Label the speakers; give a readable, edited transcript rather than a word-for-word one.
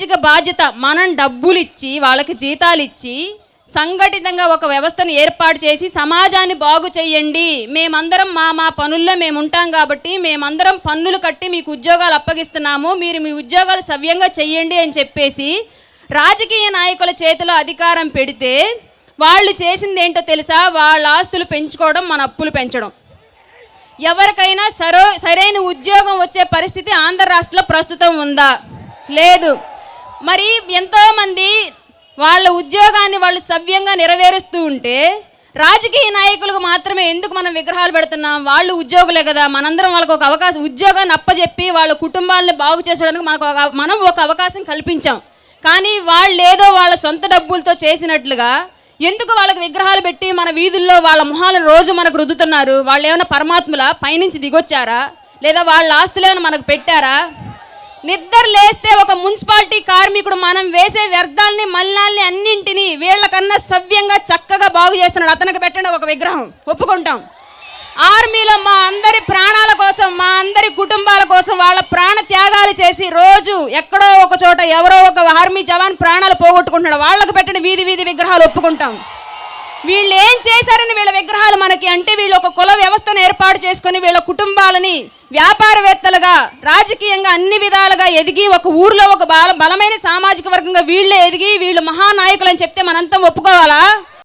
Speaker 1: సామాజిక బాధ్యత. మనం డబ్బులు ఇచ్చి వాళ్ళకి జీతాలు ఇచ్చి సంఘటితంగా ఒక వ్యవస్థను ఏర్పాటు చేసి సమాజాన్ని బాగు చేయండి, మేమందరం మా పనుల్లో మేము ఉంటాం కాబట్టి మేమందరం పన్నులు కట్టి మీకు ఉద్యోగాలు అప్పగిస్తున్నాము, మీరు మీ ఉద్యోగాలు సవ్యంగా చెయ్యండి అని చెప్పేసి రాజకీయ నాయకుల చేతిలో అధికారం పెడితే వాళ్ళు చేసింది ఏంటో తెలుసా? వాళ్ళ ఆస్తులు పెంచుకోవడం, మన అప్పులు పెంచడం. ఎవరికైనా సరైన ఉద్యోగం వచ్చే పరిస్థితి ఆంధ్ర రాష్ట్రంలో ప్రస్తుతం ఉందా? లేదు. మరి ఎంతోమంది వాళ్ళ ఉద్యోగాన్ని వాళ్ళు సవ్యంగా నెరవేరుస్తూ ఉంటే రాజకీయ నాయకులకు మాత్రమే ఎందుకు మనం విగ్రహాలు పెడుతున్నాం? వాళ్ళు ఉద్యోగులే కదా, మనందరం వాళ్ళకు ఒక అవకాశం, ఉద్యోగాన్ని అప్పచెప్పి వాళ్ళ కుటుంబాలను బాగు చేసడానికి మనం ఒక అవకాశం కల్పించాం. కానీ వాళ్ళు ఏదో వాళ్ళ సొంత డబ్బులతో చేసినట్లుగా ఎందుకు వాళ్ళకి విగ్రహాలు పెట్టి మన వీధుల్లో వాళ్ళ మొహాలను రోజు మనకు రుద్దుతున్నారు? వాళ్ళు ఏమైనా పరమాత్ముల పైనుంచి దిగొచ్చారా? లేదా వాళ్ళ ఆస్తులు ఏమైనా మనకు పెట్టారా? నిద్ర లేస్తే ఒక మున్సిపాలిటీ కార్మికుడు మనం వేసే వ్యర్థాలని మల్లాల్ని అన్నింటినీ వీళ్ళకన్నా సవ్యంగా చక్కగా బాగు చేస్తున్నాడు, అతనికి పెట్టండి ఒక విగ్రహం, ఒప్పుకుంటాం. ఆర్మీలో మా అందరి ప్రాణాల కోసం, మా అందరి కుటుంబాల కోసం వాళ్ళ ప్రాణ త్యాగాలు చేసి రోజు ఎక్కడో ఒక చోట ఎవరో ఒక ఆర్మీ జవాన్ ప్రాణాలు పోగొట్టుకుంటున్నాడు, వాళ్ళకు పెట్టండి వీధి వీధి విగ్రహాలు, ఒప్పుకుంటాం. వీళ్ళు ఏం చేశారని వీళ్ళ విగ్రహాలు మనకి అంటే, వీళ్ళు ఒక కుల వ్యవస్థను ఏర్పాటు చేసుకొని వీళ్ళ కుటుంబాలని వ్యాపారవేత్తలుగా రాజకీయంగా అన్ని విధాలుగా ఎదిగి ఒక ఊర్లో ఒక బలమైన సామాజిక వర్గంగా వీళ్ళే ఎదిగి వీళ్ళు మహానాయకులు అని చెప్తే మనంతా ఒప్పుకోవాలా?